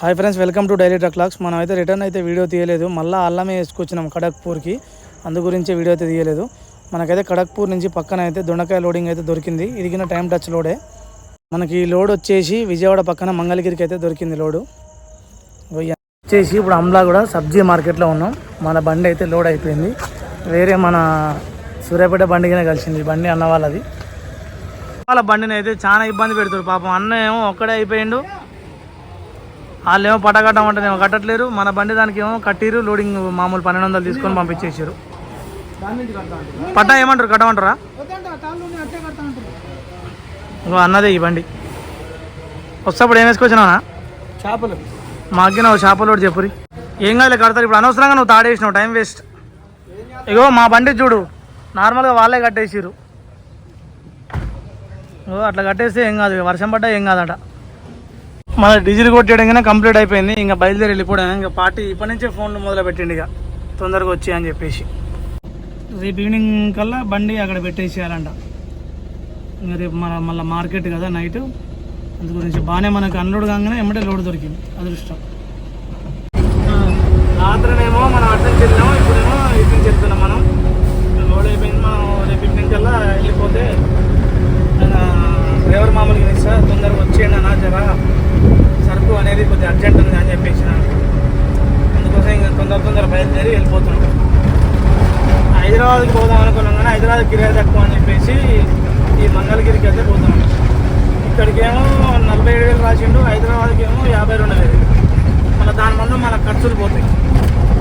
Hi friends, welcome to daily truck logs. మనం అయితే return అయితే వీడియో తీయలేదు, మళ్ళీ అల్లమే వేసుకొచ్చినాం ఖడక్పూర్కి. అందు గురించి వీడియో అయితే తీయలేదు. మనకైతే ఖడక్పూర్ నుంచి పక్కన అయితే దొండకాయ లోడింగ్ అయితే దొరికింది. ఇది కింద టైం టచ్ లోడే. మనకి ఈ లోడ్ వచ్చేసి విజయవాడ పక్కన మంగళగిరికి అయితే దొరికింది లోడు. వచ్చేసి ఇప్పుడు అమ్లా కూడా సబ్జీ మార్కెట్లో ఉన్నాం. మన బండి అయితే లోడ్ అయిపోయింది. వేరే మన సూర్యాపేట బండికినే కలిసింది బండి అన్న వాళ్ళది. వాళ్ళ బండిని అయితే చాలా ఇబ్బంది పెడతారు పాపం. అన్న ఏమో ఒక్కడే అయిపోయిండు, వాళ్ళు ఏమో పట్ట కట్టమంటే ఏమో కట్టట్లేరు. మన బండి దానికి ఏమో కట్టిరు, లోడింగ్ మామూలు 1200 తీసుకొని పంపించేసారు. పట్ట ఏమంటారు, కట్టమంటారా? అన్నదే ఈ బండి వస్తప్పుడు ఏం వేసుకొచ్చినా చేపలు. మా అగ్గి నువ్వు చేపలు కూడా చెప్పురి. ఏం కాదు కడతారు. ఇప్పుడు అనవసరంగా నువ్వు తాడేసినావు, టైం వేస్ట్. ఇగో మా బండి చూడు, నార్మల్గా వాళ్ళే కట్టేసిరు. అట్లా కట్టేస్తే ఏం కాదు, వర్షం పడ్డా ఏం కాదట. మన డీజిల్ కొట్టేయడం కంప్లీట్ అయిపోయింది. ఇంకా బయలుదేరి వెళ్ళిపోవడం. ఇంకా పార్టీ ఇప్పటి నుంచే ఫోన్లు మొదలు పెట్టిండు, ఇక తొందరగా వచ్చి అని చెప్పేసి. రేపు ఈవినింగ్ కల్లా బండి అక్కడ పెట్టేసేయాలంట. ఇంకా రేపు మళ్ళీ మార్కెట్ కదా నైట్, అందు గురించి బాగానే మనకు అన్లోడ్ కాగానే ఎమ్మటే లోడ్ దొరికింది, అదృష్టం. రాత్రినేమో మనం అటు నుంచి వెళ్ళినాము, ఇప్పుడేమో ఇటు నుంచి వెళ్తున్నాం. మనం లోడ్ అయిపోయింది. మనం రేపు ఈవినింగ్ కల్లా వెళ్ళిపోతే డ్రైవర్ మామూలుగా ఇస్తా, తొందరగా వచ్చేయండి అన్న, జరా సరుకు అనేది కొద్దిగా అర్జెంట్ ఉంది అని చెప్పేసి. అందుకోసం ఇంకా తొందర బయలుదేరి వెళ్ళిపోతున్నాం. హైదరాబాద్కి పోదాం అనుకున్నాం కానీ హైదరాబాద్ కిరాయి తక్కువ అని చెప్పేసి ఈ మంగళగిరికి అయితే పోతున్నాం. ఇక్కడికేమో 47,000 రాసిండు, హైదరాబాద్కి ఏమో 52,000. మళ్ళీ దాని ముందు మన ఖర్చులు పోతాయి.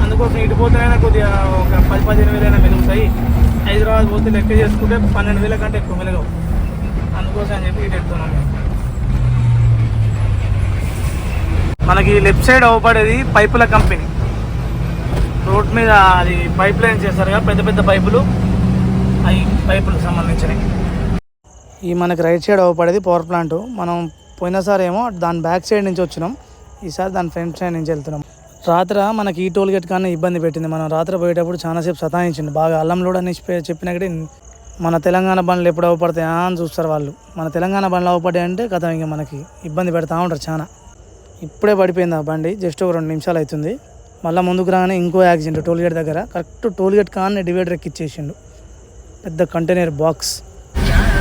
అందుకోసం ఇటు పోతేనైనా కొద్దిగా ఒక 10-15,000 మిగులుతాయి. హైదరాబాద్ పోతే లెక్క చేసుకుంటే 12,000 కంటే ఎక్కువ మిగలవు. అందుకోసం అని చెప్పి ఇటు వెళ్తున్నాం. మనకి లెఫ్ట్ సైడ్ అవపడేది పైపుల కంపెనీ. రోడ్ మీద అది పైప్ లైన్ చేస్తారు కదా, పెద్ద పెద్ద పైపులు, అవి పైపులకు సంబంధించినవి. ఈ మనకి రైట్ సైడ్ అవపడేది పవర్ ప్లాంట్. మనం పోయినసారి ఏమో దాని బ్యాక్ సైడ్ నుంచి వచ్చినాం, ఈసారి దాని ఫ్రంట్ సైడ్ నుంచి వెళ్తున్నాం. రాత్ర మనకి ఈ టోల్ గేట్ కానీ ఇబ్బంది పెట్టింది. మనం రాత్రి పోయేటప్పుడు చాలాసేపు సతాయించింది బాగా. అల్లం లోడ్ అని చెప్పినా కూడా మన తెలంగాణ బండ్లు ఎప్పుడు అవపడతాయా అని చూస్తారు వాళ్ళు. మన తెలంగాణ బండ్లు అవపడ్డాయి అంటే కథ ఇంకా మనకి ఇబ్బంది పెడతా ఉంటారు చాలా. ఇప్పుడే పడిపోయింది ఆ బండి, జస్ట్ ఒక 2 నిమిషాలు అవుతుంది. మళ్ళీ ముందుకు రాగానే ఇంకో యాక్సిడెంట్ టోల్ గేట్ దగ్గర. కరెక్ట్ టోల్ గేట్ కానీ డివైడర్ ఎక్కిచ్చేసిండు, పెద్ద కంటైనర్ బాక్స్.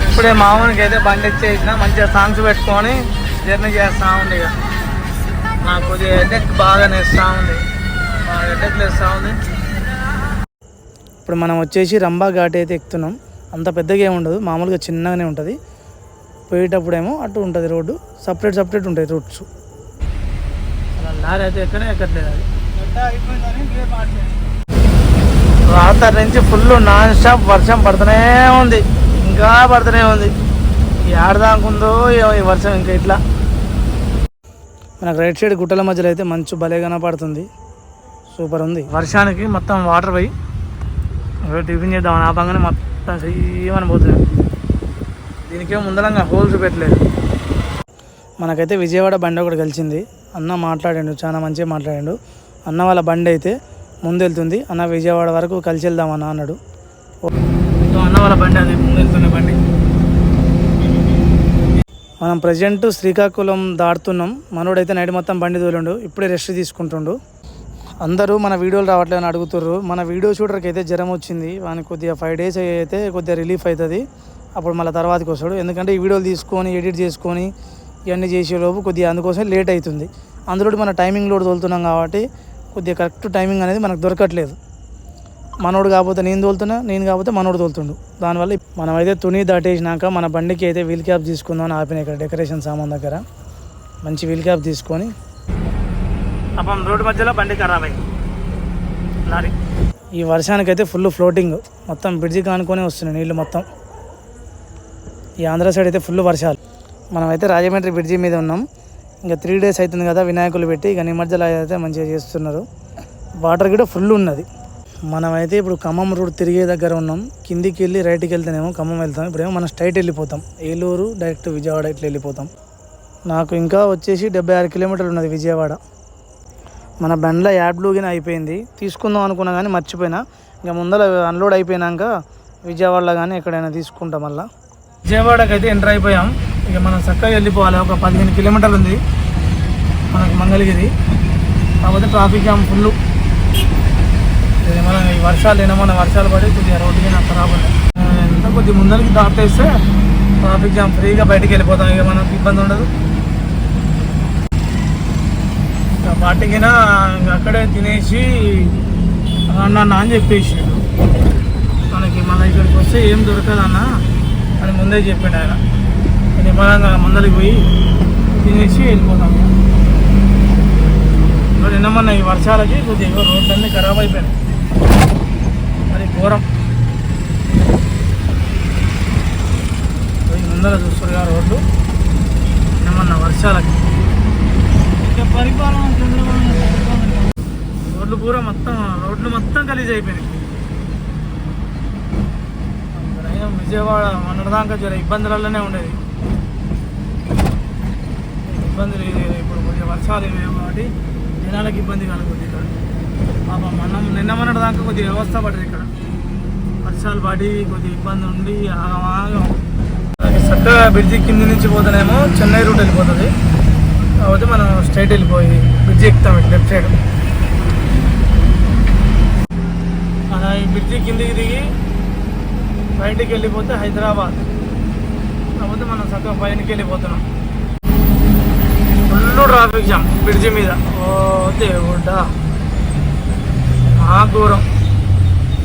ఇప్పుడే మామూలుగా అయితే బండి ఇచ్చేసిన, మంచిగా సాంగ్స్ పెట్టుకొని జర్నీ చేస్తూ ఉంది. ఇక నాకు కొద్దిగా హెడేక్ బాగా నేస్తూ ఉంది, హెడేక్ లేస్తూ ఉంది. ఇప్పుడు మనం వచ్చేసి రంభా ఘాట్ అయితే ఎక్కుతున్నాం. అంత పెద్దగా ఏమి ఉండదు, మామూలుగా చిన్నగానే ఉంటుంది. పోయేటప్పుడేమో అటు ఉంటుంది రోడ్డు, సపరేట్ ఉంటాయి రూట్స్. అలా లారీ అయితే ఎక్కట్లేదు. అది రాత్రి నుంచి ఫుల్ నాన్ స్టాప్ వర్షం పడుతూనే ఉంది, ఇంకా పడుతూనే ఉంది. ఏడదాకుందో ఈ వర్షం ఇంకా ఇట్లా. మనకు రైట్ సైడ్ గుట్టల మధ్యలో అయితే మంచు భలే కనపడుతుంది, సూపర్ ఉంది. వర్షానికి మొత్తం వాటర్ పోయి టిఫిన్ చేద్దామని ఆపంగానే మొత్తం ఏమని పోతున్నాం. దీనికేమో ముందరంగా హోల్స్ పెట్టలేదు. మనకైతే విజయవాడ బండి ఒకటి కలిసింది. అన్న మాట్లాడాడు, చాలా మంచిగా మాట్లాడాడు. అన్న వాళ్ళ బండి అయితే ముందు వెళ్తుంది. అన్న విజయవాడ వరకు కలిసి వెళ్దామన్న అన్నాడు. అన్న వాళ్ళ బండి అది ముందు వెళ్తున్న బండి. మనం ప్రజెంట్ శ్రీకాకుళం దాటుతున్నాం. మనోడైతే నైట్ మొత్తం బండి తోలిండు, ఇప్పుడే రెస్ట్ తీసుకుంటుండు. అందరూ మన వీడియోలు రావట్లేదని అడుగుతుర్రు. మన వీడియో షూటర్కి అయితే జ్వరం వచ్చింది, వానికి కొద్దిగా 5 days అయితే కొద్దిగా రిలీఫ్ అవుతుంది. అప్పుడు మళ్ళీ తర్వాతకి వస్తాడు. ఎందుకంటే ఈ వీడియోలు తీసుకొని ఎడిట్ చేసుకొని ఇవన్నీ చేసేలోపు కొద్దిగా అందుకోసం లేట్ అవుతుంది. అందులో మన టైమింగ్ లోడ్ తోలుతున్నాం కాబట్టి కొద్దిగా కరెక్ట్ టైమింగ్ అనేది మనకు దొరకట్లేదు. మనోడు కాకపోతే నేను తోలుతున్నా, నేను కాకపోతే మనోడు తోలుతుండు. దానివల్ల మనమైతే తుని దాటేసినాక మన బండికి అయితే వీల్ క్యాప్ తీసుకుందామని ఆపిన. ఇక్కడ డెకరేషన్ సామాన్ దగ్గర మంచి వీల్ క్యాప్ తీసుకొని అప్పుడు రోడ్డు మధ్యలో బండి ఖరాబ్ అయింది లారీ. ఈ వర్షానికైతే ఫుల్ ఫ్లోటింగ్, మొత్తం బ్రిడ్జి కానుకొని వస్తున్నాయి నీళ్ళు మొత్తం. ఈ ఆంధ్ర సైడ్ అయితే ఫుల్ వర్షాలు. మనమైతే రాజమండ్రి బ్రిడ్జి మీద ఉన్నాం. ఇంకా 3 days అవుతుంది కదా వినాయకులు పెట్టి, ఇక నిమజ్జనం అయితే మంచిగా చేస్తున్నారు. వాటర్ కూడా ఫుల్ ఉన్నది. మనమైతే ఇప్పుడు ఖమ్మం రోడ్ తిరిగే దగ్గర ఉన్నాం. కిందికి వెళ్ళి రైట్కి వెళ్తేనేమో ఖమ్మం వెళ్తాం. ఇప్పుడేమో మనం స్ట్రైట్ వెళ్ళిపోతాం, ఏలూరు డైరెక్ట్ విజయవాడ ఇట్లా వెళ్ళిపోతాం. నాకు ఇంకా వచ్చేసి 76 kilometers ఉన్నది విజయవాడ. మన బండ్ల యాడ్ బ్లూగిన అయిపోయింది, తీసుకుందాం అనుకున్నా కానీ మర్చిపోయినా. ఇంకా ముందర అన్లోడ్ అయిపోయినాక విజయవాడలో కానీ ఎక్కడైనా తీసుకుంటాం. మళ్ళీ విజయవాడకి అయితే ఎంటర్ అయిపోయాం. ఇక మనం చక్కగా వెళ్ళిపోవాలి. ఒక 15 kilometers ఉంది. మనకి మంగళగిరి. కాకపోతే ట్రాఫిక్ జామ్ ఫుల్. మన ఈ వర్షాలు ఏమన్నా వర్షాలు పడి కొద్దిగా రోడ్డుకి నాకు ఖరాబ్ ఉంది. ఎంత కొద్దిగా ముందరికి దాటేస్తే ట్రాఫిక్ జామ్ ఫ్రీగా బయటికి వెళ్ళిపోతాం. ఇక మనకు ఇబ్బంది ఉండదు. ఇంకా పాటికినా ఇంకా అక్కడే తినేసి అన్న అని చెప్పేసి మనకి మళ్ళీ ఇక్కడికి వస్తే ఏం దొరకదు అన్న అని ముందే చెప్పిండు ఆయన. నిమ్మలంగా ముందరికి పోయి తినేసి వెళ్ళిపోతాము. నిన్నమన్నా ఈ వర్షాలకి కొద్దిగా రోడ్లన్నీ ఖరాబ్ అయిపోయినాయి. మరి ఘోరం. ముందర చూస్తారు రోడ్లు నిన్నమన్నా వర్షాలకి పరిపాలన రోడ్లు మొత్తం గలీజ్ అయిపోయినాయి. విజయవాడ మొన్నటిదాకా జర ఇబ్బందులలోనే ఉండేది. ఇబ్బందులు ఇప్పుడు కొద్దిగా వర్షాలు ఇవేమో కాబట్టి జనాలకు ఇబ్బంది కలుగుతుంది ఇక్కడ. పాపం నిన్న మొన్నటిదాకా కొద్దిగా వ్యవస్థ పడ్డది ఇక్కడ. వర్షాలు పడి కొద్దిగా ఇబ్బంది ఉండి ఆగం. చక్కగా బ్రిడ్జి కింది నుంచి పోతేనేమో చెన్నై రూట్ వెళ్ళిపోతుంది. కాబట్టి మనం స్ట్రైట్ వెళ్ళిపోయి బ్రిడ్జి ఎక్కుతాం ఇటు లెఫ్ట్ సైడ్. అలా ఈ బ్రిడ్జి కిందికి దిగి బయటికి వెళ్ళిపోతే హైదరాబాద్. కాకపోతే మనం చక్కగా పైనకి వెళ్ళిపోతున్నాం. ఫుల్ ట్రాఫిక్ జామ్ బ్రిడ్జి మీద. ఓ దేవుడా ఆ దూరం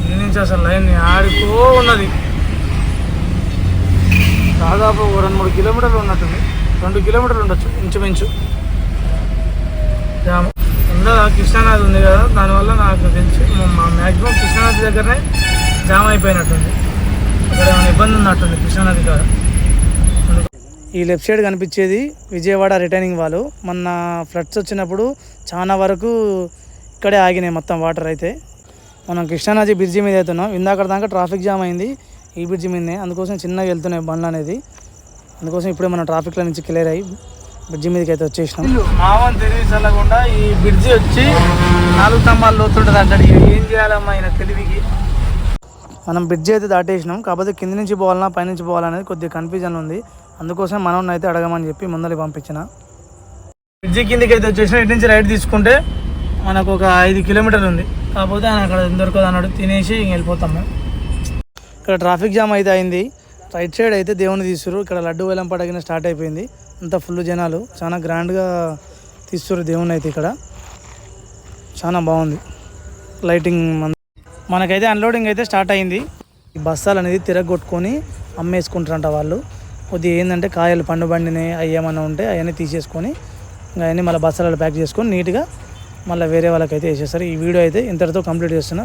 దీని నుంచి అసలు లైన్ ఆడిపో ఉన్నది. దాదాపు 2-3 కిలోమీటర్లు ఉన్నట్టుంది. 2 కిలోమీటర్లు ఉండొచ్చు ఇంచుమించు జామ్. అందులో కృష్ణానది ఉంది కదా, దానివల్ల నాకు తెలిసి మ్యాక్సిమం కృష్ణానది దగ్గరనే జామ్ అయిపోయినట్టుంది. అక్కడ ఏమైనా ఇబ్బంది ఉన్నట్టుంది కృష్ణానది కాదు. ఈ లెఫ్ట్ సైడ్ కనిపించేది విజయవాడ రిటర్నింగ్ వాళ్ళు. మొన్న ఫ్లడ్స్ వచ్చినప్పుడు చాలా వరకు ఇక్కడే ఆగినాయి మొత్తం వాటర్. అయితే మనం కృష్ణానది బ్రిడ్జి మీద అవుతున్నాం. ఇందాక దాకా ట్రాఫిక్ జామ్ అయింది ఈ బ్రిడ్జి మీదనే. అందుకోసం చిన్నగా వెళ్తున్నాయి బండ్లు అనేది. అందుకోసం ఇప్పుడే మనం ట్రాఫిక్లో నుంచి క్లియర్ అయ్యి బ్రిడ్జి మీదకి అయితే వచ్చేసినాం. మావని తెలివి చల్లకుండా ఈ బ్రిడ్జి వచ్చి 4 స్తంభాలు లోతుంటుంది అంటాడు. ఏం చేయాలమ్మా ఆయన తెలివికి. మనం బ్రిడ్జి అయితే దాటేసినాం. కాకపోతే కింది నుంచి పోవాలన్నా పైనుంచి పోవాలనేది కొద్దిగా కన్ఫ్యూజన్ ఉంది. అందుకోసం మనం అయితే అడగమని చెప్పి ముందరికి పంపించిన. బ్రిడ్జి కిందికి అయితే వచ్చేసినా. ఇటు నుంచి రైట్ తీసుకుంటే మనకు ఒక 5 కిలోమీటర్లు ఉంది. కాకపోతే ఆయన అక్కడ దొరకదు అన్నాడు. తినేసి వెళ్ళిపోతాము. ఇక్కడ ట్రాఫిక్ జామ్ అయితే అయింది. రైట్ సైడ్ అయితే దేవుని తీస్తున్నారు. ఇక్కడ లడ్డు వేలం పడగిన స్టార్ట్ అయిపోయింది. అంతా ఫుల్ జనాలు చాలా గ్రాండ్గా తీస్తున్నారు దేవుని అయితే. ఇక్కడ చాలా బాగుంది లైటింగ్. మనకైతే అన్లోడింగ్ అయితే స్టార్ట్ అయింది. ఈ బస్తాలు అనేది తిరగొట్టుకొని అమ్మేసుకుంటారంట వాళ్ళు. కొద్దిగా ఏంటంటే కాయలు పండు బండిని అయ్యేమన్నా ఉంటే అవన్నీ తీసేసుకొని అవన్నీ మళ్ళీ బస్తాలలో ప్యాక్ చేసుకొని నీట్గా మళ్ళీ వేరే వాళ్ళకైతే వేసేస్తారు. ఈ వీడియో అయితే ఇంతటితో కంప్లీట్ చేస్తున్నా.